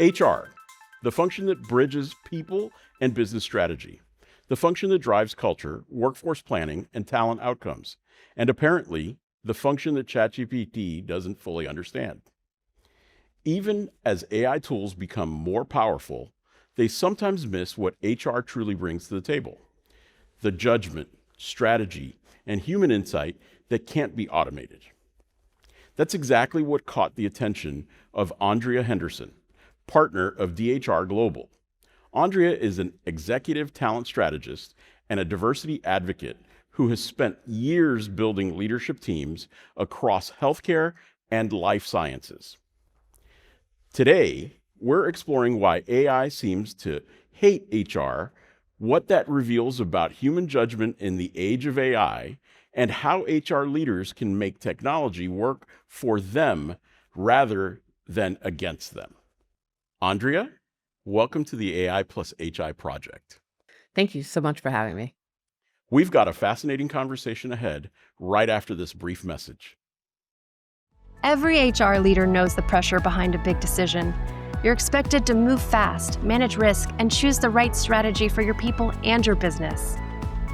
HR, the function that bridges people and business strategy, the function that drives culture, workforce planning, and talent outcomes, and apparently the function that ChatGPT doesn't fully understand. Even as AI tools become more powerful, they sometimes miss what HR truly brings to the table: the judgment, strategy, and human insight that can't be automated. That's exactly what caught the attention of Andrea Henderson, partner of DHR Global. Andrea is an executive talent strategist and a diversity advocate who has spent years building leadership teams across healthcare and life sciences. Today, we're exploring why AI seems to hate HR, what that reveals about human judgment in the age of AI, and how HR leaders can make technology work for them rather than against them. Andrea, welcome to the AI+HI project. Thank you so much for having me. We've got a fascinating conversation ahead right after this brief message. Every HR leader knows the pressure behind a big decision. You're expected to move fast, manage risk, and choose the right strategy for your people and your business.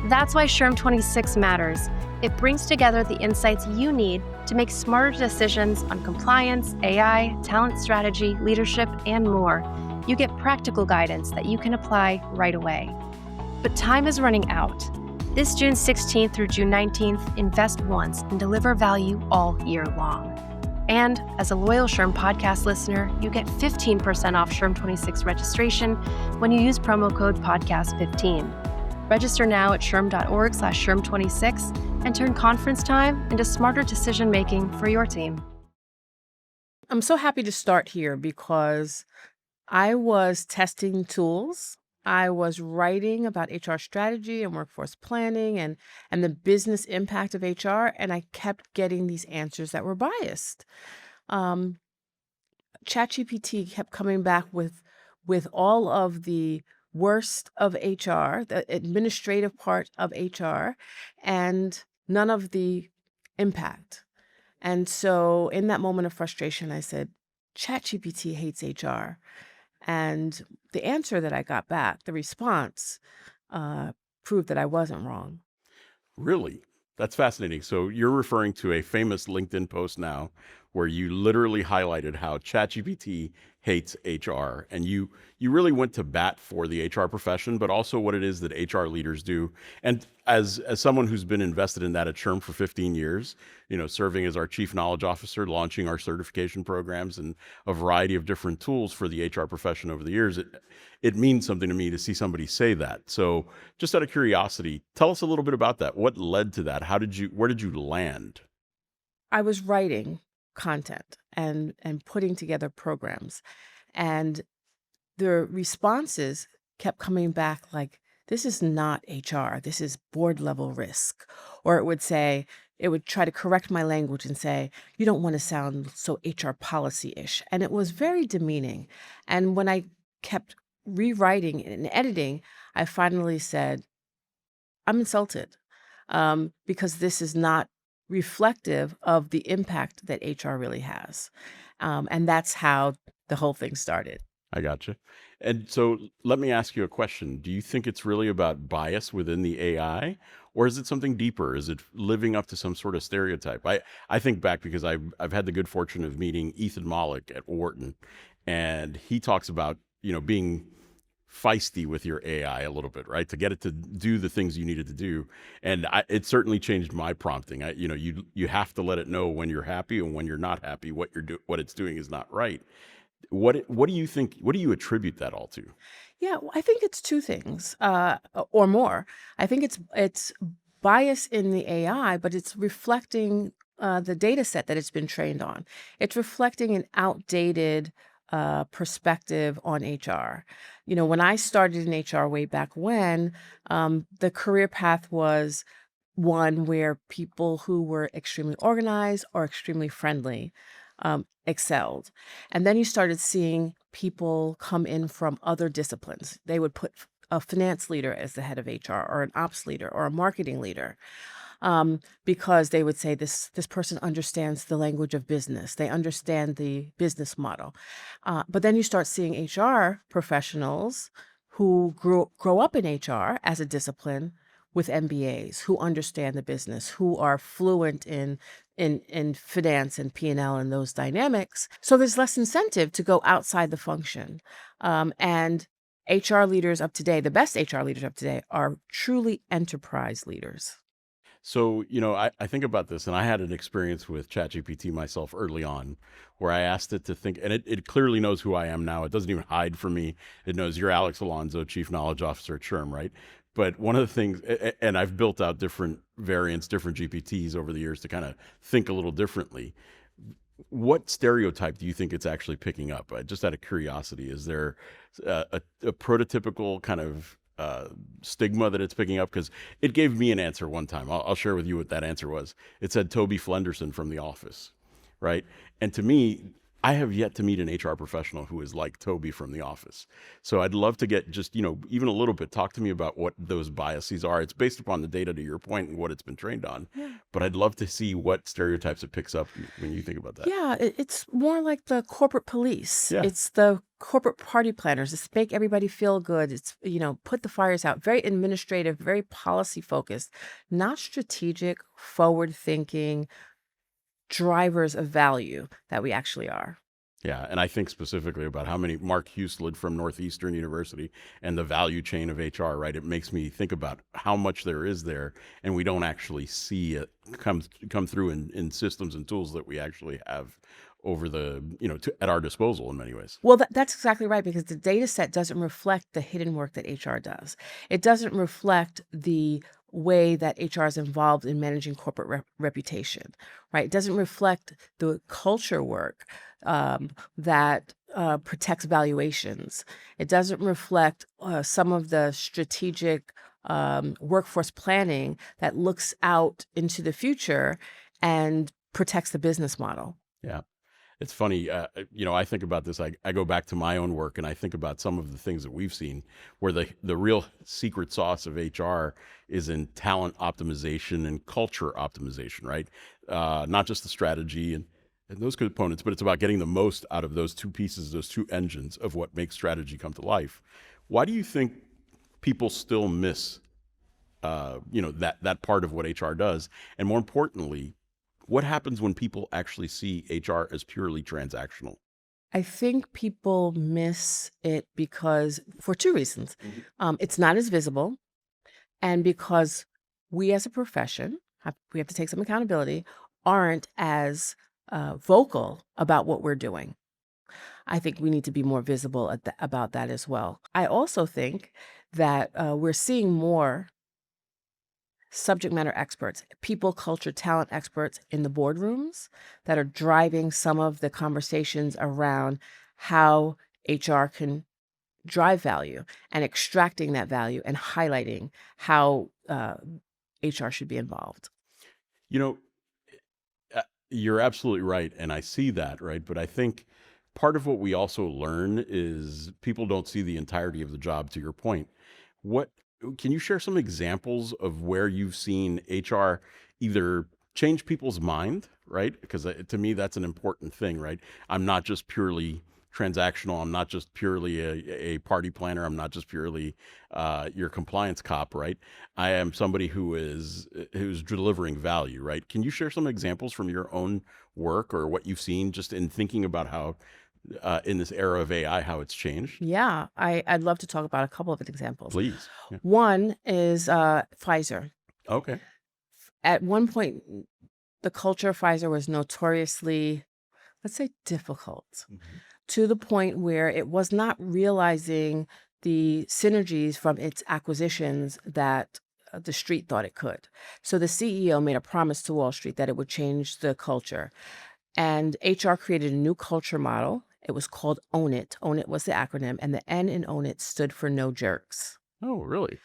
That's why SHRM 26 matters. It brings together the insights you need to make smarter decisions on compliance, AI, talent strategy, leadership, and more. You get practical guidance that you can apply right away. But time is running out. This June 16th through June 19th, invest once and deliver value all year long. And as a loyal SHRM podcast listener, you get 15% off SHRM 26 registration when you use promo code podcast15. Register now at shrm.org/SHRM26 and turn conference time into smarter decision-making for your team. I'm so happy to start here because I was testing tools. I was writing about HR strategy and workforce planning and the business impact of HR, and I kept getting these answers that were biased. ChatGPT kept coming back with all of the worst of HR, the administrative part of HR, and none of the impact. And so in that moment of frustration, I said, ChatGPT hates HR. And the answer that I got back, the response, proved that I wasn't wrong. Really? That's fascinating. So you're referring to a famous LinkedIn post now where you literally highlighted how ChatGPT hates HR, and you really went to bat for the HR profession, but also what it is that HR leaders do. And as someone who's been invested in that at SHRM for 15 years, serving as our chief knowledge officer, launching our certification programs and a variety of different tools for the HR profession over the years, it means something to me to see somebody say that. So just out of curiosity, tell us a little bit about that. What led to that? Where did you land? I was writing content and putting together programs, and the responses kept coming back like, this is not HR, this is board level risk. Or it would try to correct my language and say, you don't want to sound so HR policy-ish. And it was very demeaning. And when I kept rewriting and editing, I finally said, I'm insulted, because this is not reflective of the impact that HR really has. And that's how the whole thing started. I gotcha. And so let me ask you a question. Do you think it's really about bias within the AI, or is it something deeper? Is it living up to some sort of stereotype? I think back because I've had the good fortune of meeting Ethan Mollick at Wharton, and he talks about, being feisty with your AI a little bit, right? To get it to do the things you needed to do. And it certainly changed my prompting. You have to let it know when you're happy and when you're not happy, what it's doing is not right. What do you think? What do you attribute that all to? Yeah, well, I think it's two things, or more. I think it's bias in the AI, but it's reflecting the data set that it's been trained on. It's reflecting an outdated perspective on HR. When I started in HR way back when, the career path was one where people who were extremely organized or extremely friendly excelled. And then you started seeing people come in from other disciplines. They would put a finance leader as the head of HR, or an ops leader, or a marketing leader. because they would say this person understands the language of business. They understand the business model. But then you start seeing HR professionals who grow up in HR as a discipline with MBAs, who understand the business, who are fluent in finance and P&L and those dynamics. So there's less incentive to go outside the function. And HR leaders of today, the best HR leaders of today, are truly enterprise leaders. So, I think about this, and I had an experience with ChatGPT myself early on where I asked it to think, and it clearly knows who I am now. It doesn't even hide from me. It knows you're Alex Alonso, Chief Knowledge Officer at SHRM, right? But one of the things, and I've built out different variants, different GPTs over the years to kind of think a little differently. What stereotype do you think it's actually picking up? Just out of curiosity, is there a prototypical kind of stigma that it's picking up? Because it gave me an answer one time. I'll share with you what that answer was. It said Toby Flenderson from The Office, right? And to me, I have yet to meet an HR professional who is like Toby from The Office. So I'd love to get just, even a little bit, talk to me about what those biases are. It's based upon the data, to your point, and what it's been trained on. Yeah. But I'd love to see what stereotypes it picks up when you think about that. Yeah, it's more like the corporate police. Yeah. It's the corporate party planners. It's make everybody feel good. It's, put the fires out. Very administrative, very policy focused, not strategic, forward thinking drivers of value that we actually are. Yeah, and I think specifically about how many Mark Huslid from Northeastern University and the value chain of HR, right? It makes me think about how much there is there, and we don't actually see it come through in systems and tools that we actually have over the, at our disposal in many ways. Well, that's exactly right, because the data set doesn't reflect the hidden work that HR does. It doesn't reflect the way that HR is involved in managing corporate reputation, right? It doesn't reflect the culture work that protects valuations. It doesn't reflect some of the strategic workforce planning that looks out into the future and protects the business model. Yeah. It's funny, I think about this. I go back to my own work, and I think about some of the things that we've seen where the real secret sauce of HR is in talent optimization and culture optimization, right? Not just the strategy and those components, but it's about getting the most out of those two pieces, those two engines of what makes strategy come to life. Why do you think people still miss, that part of what HR does? And more importantly, what happens when people actually see HR as purely transactional? I think people miss it because for two reasons. It's not as visible, and because we as a profession, we have to take some accountability, aren't as vocal about what we're doing. I think we need to be more visible about that as well. I also think that we're seeing more subject matter experts, people, culture, talent experts in the boardrooms that are driving some of the conversations around how HR can drive value and extracting that value and highlighting how HR should be involved. You're absolutely right, and I see that, right? But I think part of what we also learn is people don't see the entirety of the job, to your point. Can you share some examples of where you've seen HR either change people's mind, right? Because to me, that's an important thing, right? I'm not just purely transactional. I'm not just purely a party planner. I'm not just purely your compliance cop, right? I am somebody who's delivering value, right? Can you share some examples from your own work or what you've seen just in thinking about how in this era of AI, how it's changed? Yeah, I'd love to talk about a couple of examples. Please. Yeah. One is Pfizer. Okay. At one point, the culture of Pfizer was notoriously, let's say, difficult, to the point where it was not realizing the synergies from its acquisitions that the street thought it could. So the CEO made a promise to Wall Street that it would change the culture. And HR created a new culture model. It was called Own It. Own It was the acronym, and the N in Own It stood for no jerks. Oh, really?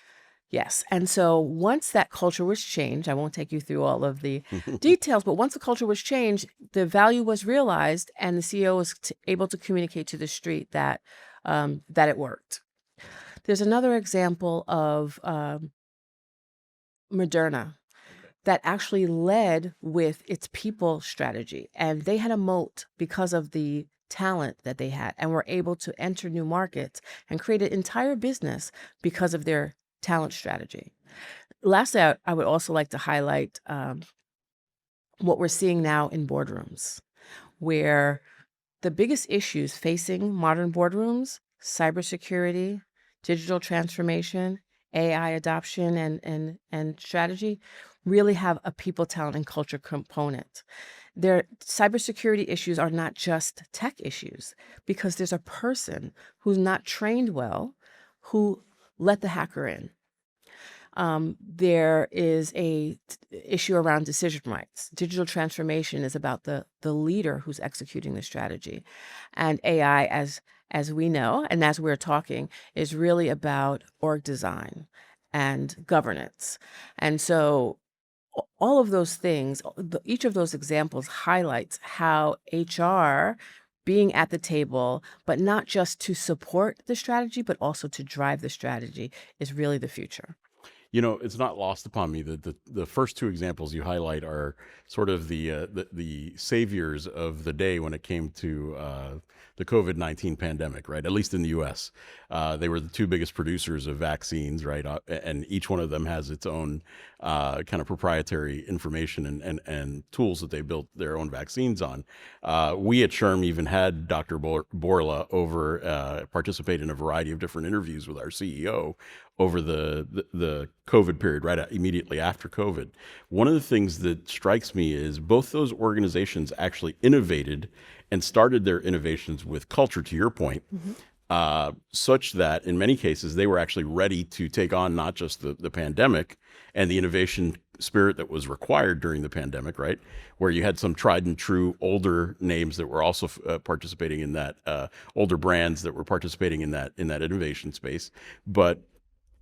Yes. And so once that culture was changed, I won't take you through all of the details, but once the culture was changed, the value was realized, and the CEO was able to communicate to the street that it worked. There's another example of Moderna. that actually led with its people strategy. And they had a moat because of the talent that they had and were able to enter new markets and create an entire business because of their talent strategy. Lastly, I would also like to highlight what we're seeing now in boardrooms, where the biggest issues facing modern boardrooms, cybersecurity, digital transformation, AI adoption, and strategy, really have a people, talent, and culture component. Their cybersecurity issues are not just tech issues because there's a person who's not trained well who let the hacker in. There is a issue around decision rights. Digital transformation is about the leader who's executing the strategy. And AI, as we know, and as we're talking, is really about org design and governance. And so all of those things, each of those examples highlights how HR being at the table, but not just to support the strategy, but also to drive the strategy is really the future. You know, it's not lost upon me that the first two examples you highlight are sort of the saviors of the day when it came to the COVID-19 pandemic, right? At least in the U.S., they were the two biggest producers of vaccines, right? And each one of them has its own kind of proprietary information and tools that they built their own vaccines on. We at SHRM even had Dr. Borla over participate in a variety of different interviews with our CEO over the COVID period, right immediately after COVID. One of the things that strikes me is both those organizations actually innovated and started their innovations with culture, to your point, such that in many cases they were actually ready to take on not just the pandemic and the innovation spirit that was required during the pandemic, right? Where you had some tried and true older names that were also participating in that, older brands that were participating in that innovation space. But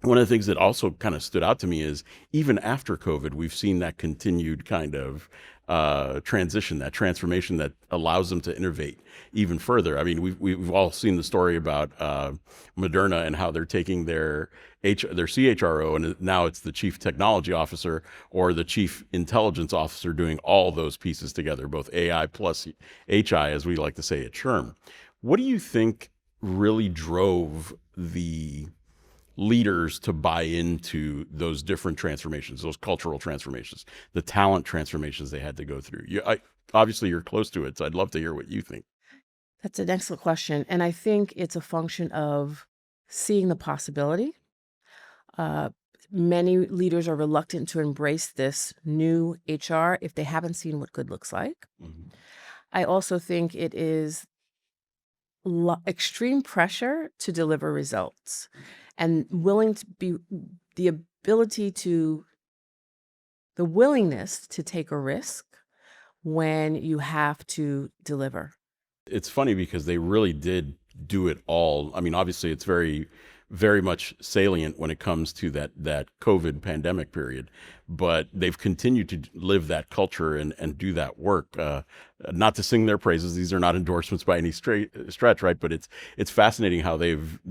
one of the things that also kind of stood out to me is even after COVID, we've seen that continued kind of transition, that transformation that allows them to innovate even further. I mean, we've all seen the story about Moderna and how they're taking their CHRO, and now it's the chief technology officer or the chief intelligence officer doing all those pieces together, both AI plus HI, as we like to say at SHRM. What do you think really drove the leaders to buy into those different transformations, those cultural transformations, the talent transformations they had to go through? Obviously, you're close to it, so I'd love to hear what you think. That's an excellent question. And I think it's a function of seeing the possibility. Many leaders are reluctant to embrace this new HR if they haven't seen what good looks like. Mhm. I also think it is extreme pressure to deliver results and the willingness to take a risk when you have to deliver. It's funny because they really did do it all. I mean, obviously, it's very, very much salient when it comes to that COVID pandemic period, but they've continued to live that culture and do that work. Not to sing their praises; these are not endorsements by any stretch, right? But it's fascinating how they've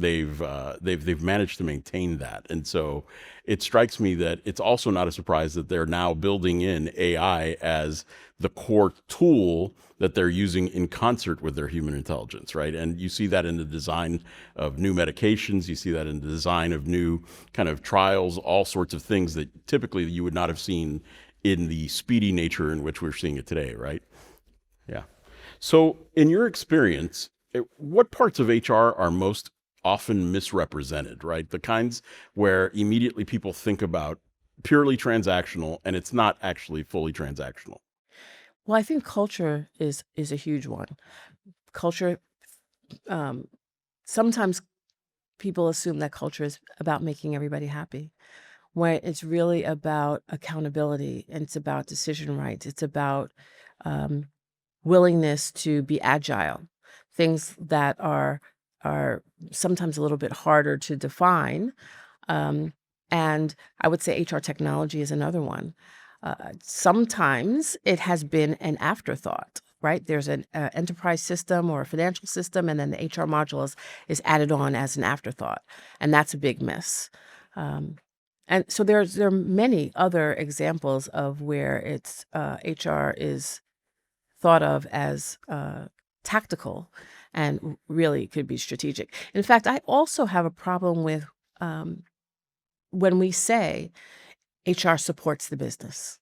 managed to maintain that, and so it strikes me that it's also not a surprise that they're now building in AI as the core tool that they're using in concert with their human intelligence, right? And you see that in the design of new medications, you see that in the design of new kind of trials, all sorts of things that typically you would not have seen in the speedy nature in which we're seeing it today, right? Yeah. So in your experience, what parts of HR are most often misrepresented, right? The kinds where immediately people think about purely transactional and it's not actually fully transactional. Well, I think culture is a huge one. Culture, um, sometimes people assume that culture is about making everybody happy, when it's really about accountability and it's about decision rights. It's about um, willingness to be agile, things that are sometimes a little bit harder to define. Um, and I would say HR technology is another one. Sometimes it has been an afterthought, right? There's an enterprise system or a financial system, and then the HR module is added on as an afterthought. And that's a big miss. Um, And so there are many other examples of where it's HR is thought of as tactical and really could be strategic. In fact, I also have a problem with when we say HR supports the business,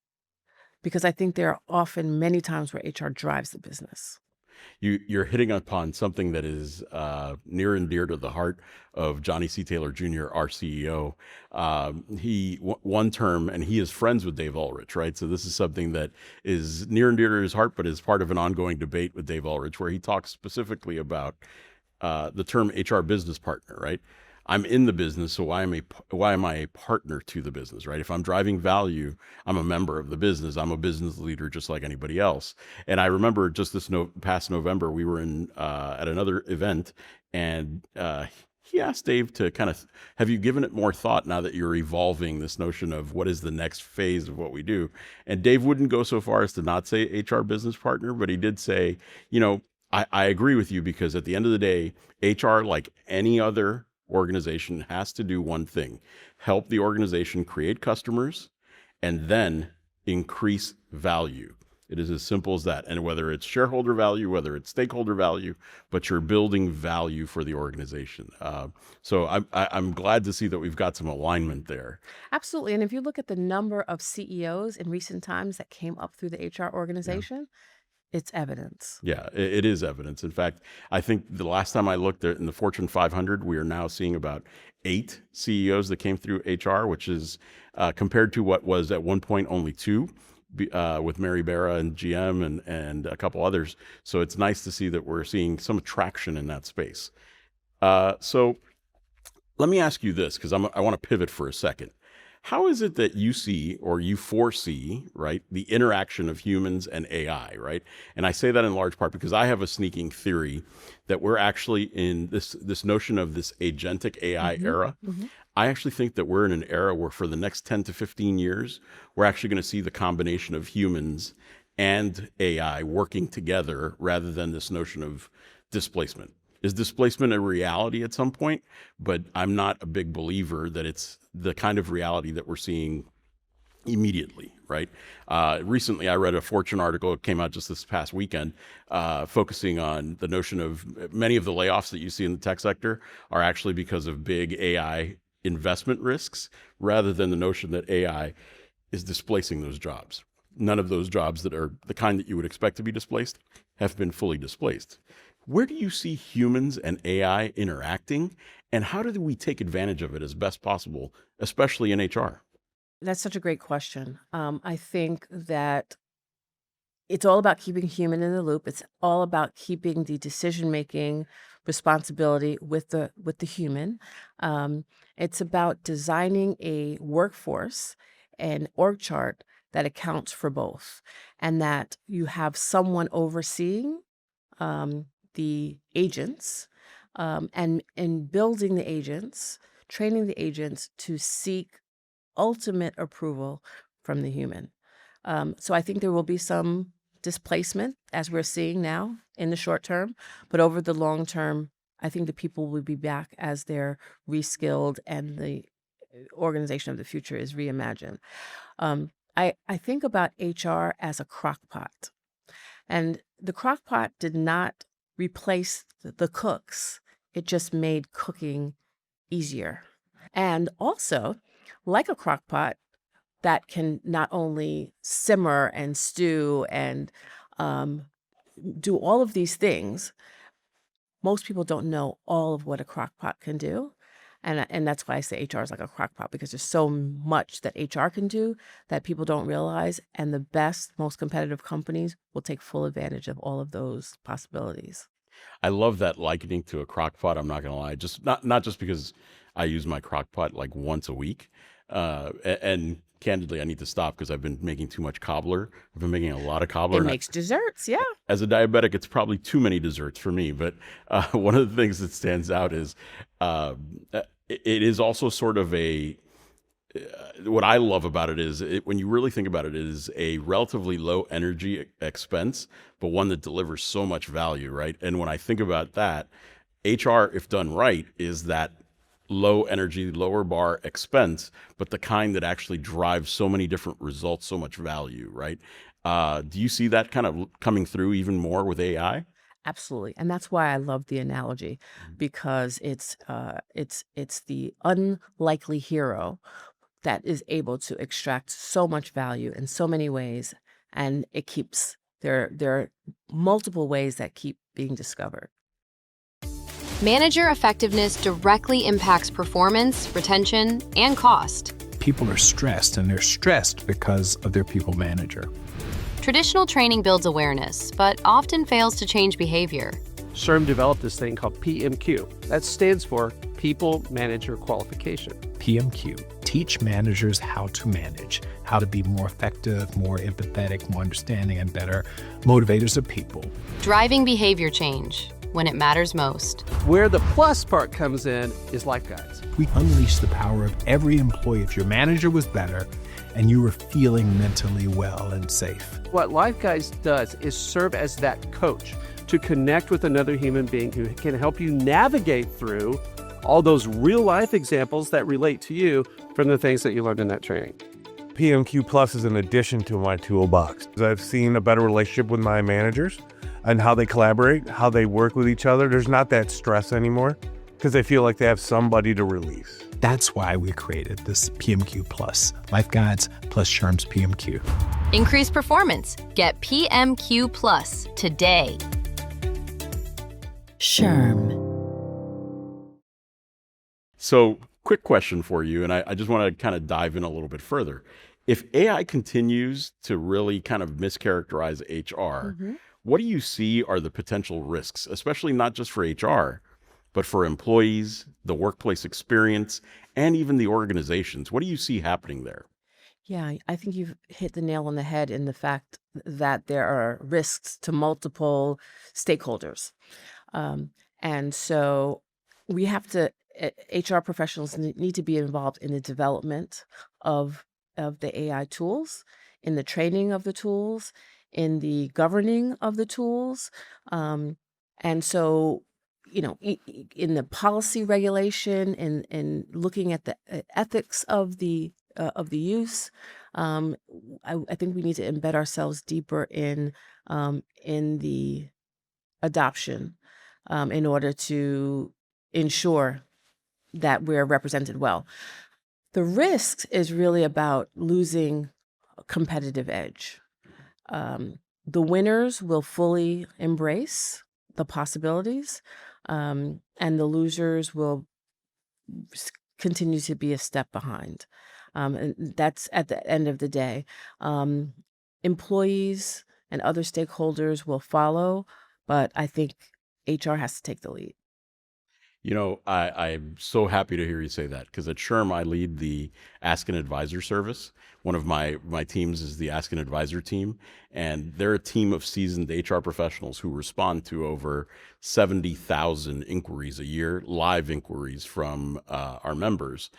because I think there are often many times where HR drives the business. You're hitting upon something that is near and dear to the heart of Johnny C. Taylor Jr., our CEO. One term, and he is friends with Dave Ulrich, right? So this is something that is near and dear to his heart, but is part of an ongoing debate with Dave Ulrich, where he talks specifically about the term HR business partner, right? I'm in the business, so why am I a partner to the business, right? If I'm driving value, I'm a member of the business. I'm a business leader just like anybody else. And I remember just this past November, we were in at another event, and he asked Dave to kind of, have you given it more thought now that you're evolving this notion of what is the next phase of what we do? And Dave wouldn't go so far as to not say HR business partner, but he did say, I agree with you, because at the end of the day, HR, like any other organization, has to do one thing: help the organization create customers and then increase value. It is as simple as that. And whether it's shareholder value, whether it's stakeholder value, but you're building value for the organization. So I'm glad to see that we've got some alignment there. Absolutely. And if you look at the number of CEOs in recent times that came up through the HR organization, it's evidence. Yeah, it is evidence. In fact, I think the last time I looked at in the Fortune 500, we are now seeing about 8 CEOs that came through HR, which is compared to what was at one point only 2, with Mary Barra and GM and a couple others. So it's nice to see that we're seeing some traction in that space. So let me ask you this, because I want to pivot for a second. How is it that you see, or you foresee, right, the interaction of humans and AI, right? And I say that in large part because I have a sneaking theory that we're actually in this notion of this agentic AI era. I actually think that we're in an era where for the next 10 to 15 years, we're actually going to see the combination of humans and AI working together rather than this notion of displacement. Is displacement a reality at some point? But I'm not a big believer that it's the kind of reality that we're seeing immediately, right? Recently, I read a Fortune article that came out just this past weekend, focusing on the notion of many of the layoffs that you see in the tech sector are actually because of big AI investment risks, rather than the notion that AI is displacing those jobs. None of those jobs that are the kind that you would expect to be displaced have been fully displaced. Where do you see humans and AI interacting, and how do we take advantage of it as best possible, especially in HR? That's such a great question. I think that it's all about keeping human in the loop. It's all about keeping the decision-making responsibility with the human. It's about designing a workforce and org chart that accounts for both, and that you have someone overseeing the agents, and in building the agents, training the agents to seek ultimate approval from the human. So I think there will be some displacement, as we're seeing now in the short term, but over the long term, I think the people will be back as they're reskilled and the organization of the future is reimagined. I think about HR as a crock pot, and the crock pot did not replace the cooks. It just made cooking easier. And also, like a crock pot that can not only simmer and stew and do all of these things, most people don't know all of what a crock pot can do. And that's why I say HR is like a crock pot, because there's so much that HR can do that people don't realize. And the best, most competitive companies will take full advantage of all of those possibilities. I love that likening to a crock pot. I'm not going to lie, just not just because I use my crock pot like once a week. And candidly, I need to stop because I've been making too much cobbler. I've been making a lot of cobbler. It and makes desserts, yeah. As a diabetic, it's probably too many desserts for me. But one of the things that stands out is it is also sort of what I love about it is when you really think about it, it is a relatively low energy expense, but one that delivers so much value, right? And when I think about that, HR, if done right, is that low energy, lower bar expense, but the kind that actually drives so many different results, so much value, right? Do you see that kind of coming through even more with AI? Absolutely. And that's why I love the analogy, because it's the unlikely hero that is able to extract so much value in so many ways, and it keeps there are multiple ways that keep being discovered. Manager effectiveness directly impacts performance, retention, and cost. People are stressed, and they're stressed because of their people manager. Traditional training builds awareness, but often fails to change behavior. SHRM developed this thing called PMQ. That stands for People Manager Qualification. PMQ, teach managers how to manage, how to be more effective, more empathetic, more understanding, and better motivators of people. Driving behavior change when it matters most. Where the plus part comes in is life guides. We unleash the power of every employee. If your manager was better and you were feeling mentally well and safe. What Life Guides does is serve as that coach to connect with another human being who can help you navigate through all those real life examples that relate to you from the things that you learned in that training. PMQ Plus is an addition to my toolbox. I've seen a better relationship with my managers and how they collaborate, how they work with each other. There's not that stress anymore because they feel like they have somebody to release. That's why we created this PMQ Plus, Life Guides plus SHRM's PMQ. Increase performance. Get PMQ Plus today. SHRM. So, quick question for you, and I just want to kind of dive in a little bit further. If AI continues to really kind of mischaracterize HR, what do you see are the potential risks, especially not just for HR, but for employees, the workplace experience, and even the organizations? What do you see happening there? Yeah, I think you've hit the nail on the head in the fact that there are risks to multiple stakeholders. And so we have to, HR professionals need to be involved in the development of the AI tools, in the training of the tools, in the governing of the tools. And so, in the policy regulation and looking at the ethics of the use, I think we need to embed ourselves deeper in the adoption in order to ensure that we're represented well. The risk is really about losing a competitive edge. The winners will fully embrace the possibilities, and the losers will continue to be a step behind. And that's at the end of the day. Employees and other stakeholders will follow, but I think HR has to take the lead. I'm so happy to hear you say that because at SHRM, I lead the Ask an Advisor service. One of my teams is the Ask an Advisor team, and they're a team of seasoned HR professionals who respond to over 70,000 inquiries a year, live inquiries from our members,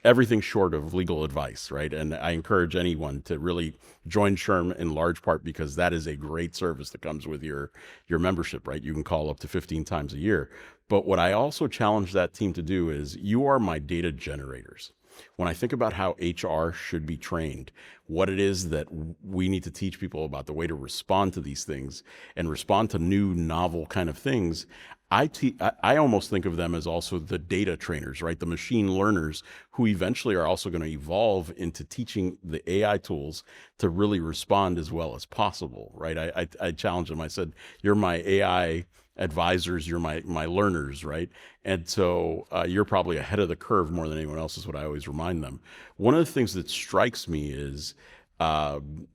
everything short of legal advice, right? And I encourage anyone to really join SHRM in large part because that is a great service that comes with your membership, right? You can call up to 15 times a year. But what I also challenge that team to do is you are my data generators. When I think about how HR should be trained, what it is that we need to teach people about the way to respond to these things and respond to new, novel kind of things, I almost think of them as also the data trainers, right? The machine learners who eventually are also going to evolve into teaching the AI tools to really respond as well as possible, right? I challenge them. I said, you're my AI advisors, you're my learners, right? And so you're probably ahead of the curve more than anyone else is what I always remind them. One of the things that strikes me is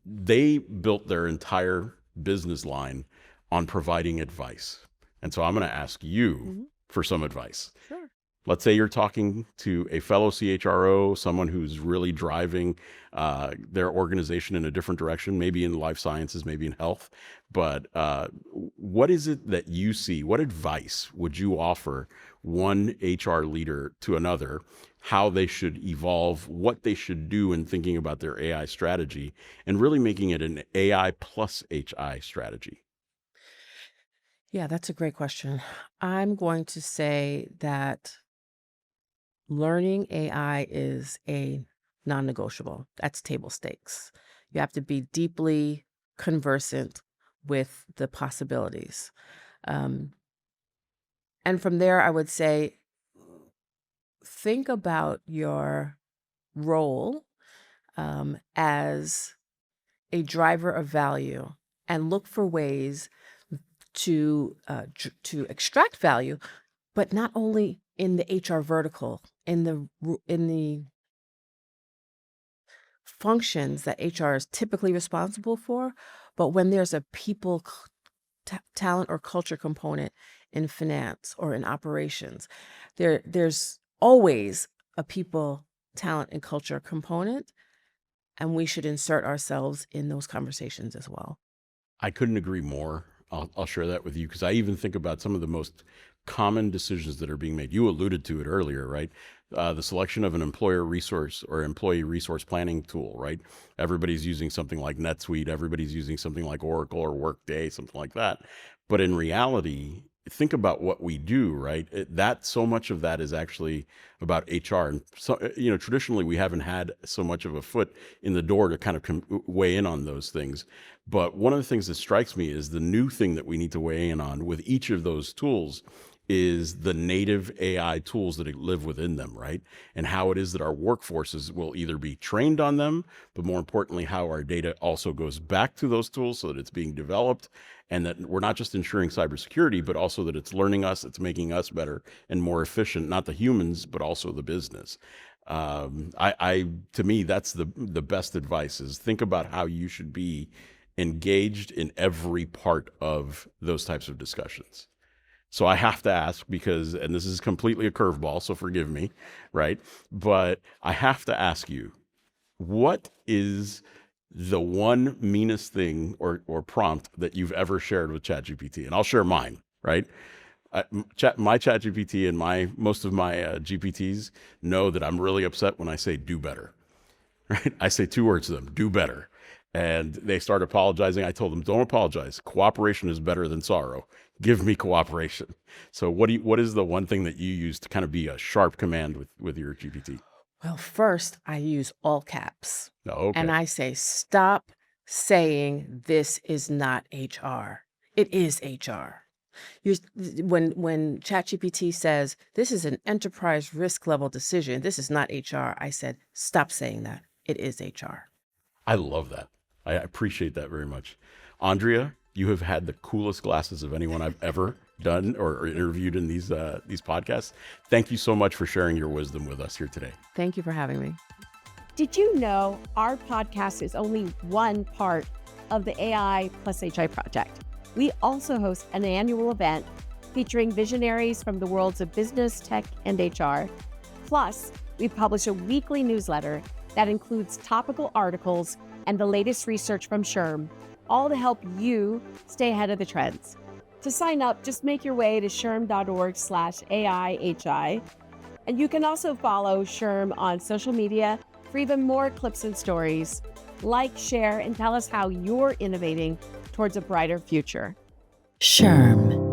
they built their entire business line on providing advice. And so I'm going to ask you for some advice. Sure. Let's say you're talking to a fellow CHRO, someone who's really driving their organization in a different direction, maybe in life sciences, maybe in health. But what is it that you see? What advice would you offer one HR leader to another, how they should evolve, what they should do in thinking about their AI strategy, and really making it an AI plus HI strategy? Yeah, that's a great question. I'm going to say that learning AI is a non-negotiable. That's table stakes. You have to be deeply conversant with the possibilities. And from there, I would say, think about your role as a driver of value and look for ways to extract value, but not only in the HR vertical, in the functions that HR is typically responsible for, but when there's a people talent or culture component in finance or in operations, there's always a people, talent, and culture component, and we should insert ourselves in those conversations as well. I couldn't agree more. I'll share that with you because I even think about some of the most common decisions that are being made. You alluded to it earlier, right? The selection of an employer resource or employee resource planning tool, right? Everybody's using something like NetSuite, everybody's using something like Oracle or Workday, something like that. But in reality, think about what we do, right? That so much of that is actually about HR. And so, traditionally we haven't had so much of a foot in the door to kind of weigh in on those things. But one of the things that strikes me is the new thing that we need to weigh in on with each of those tools is the native AI tools that live within them, right? And how it is that our workforces will either be trained on them, but more importantly, how our data also goes back to those tools so that it's being developed and that we're not just ensuring cybersecurity, but also that it's learning us, it's making us better and more efficient, not the humans, but also the business. To me, that's the best advice is think about how you should be engaged in every part of those types of discussions. So I have to ask because, and this is completely a curveball, so forgive me, right? But I have to ask you, what is the one meanest thing or prompt that you've ever shared with ChatGPT? And I'll share mine, right? My ChatGPT and most of my GPTs know that I'm really upset when I say do better, right? I say 2 words to them, do better. And they start apologizing. I told them, don't apologize. Cooperation is better than sorrow. Give me cooperation. So what is the one thing that you use to kind of be a sharp command with your GPT? Well, first, I use all caps. Oh, okay. And I say, stop saying this is not HR. It is HR. When ChatGPT says, this is an enterprise risk level decision, this is not HR, I said, stop saying that. It is HR. I love that. I appreciate that very much. Andrea, you have had the coolest glasses of anyone I've ever done or interviewed in these podcasts. Thank you so much for sharing your wisdom with us here today. Thank you for having me. Did you know our podcast is only one part of the AI+HI project? We also host an annual event featuring visionaries from the worlds of business, tech, and HR. Plus, we publish a weekly newsletter that includes topical articles and the latest research from SHRM, all to help you stay ahead of the trends. To sign up, just make your way to shrm.org/AIHI. And you can also follow SHRM on social media for even more clips and stories. Like, share, and tell us how you're innovating towards a brighter future. SHRM.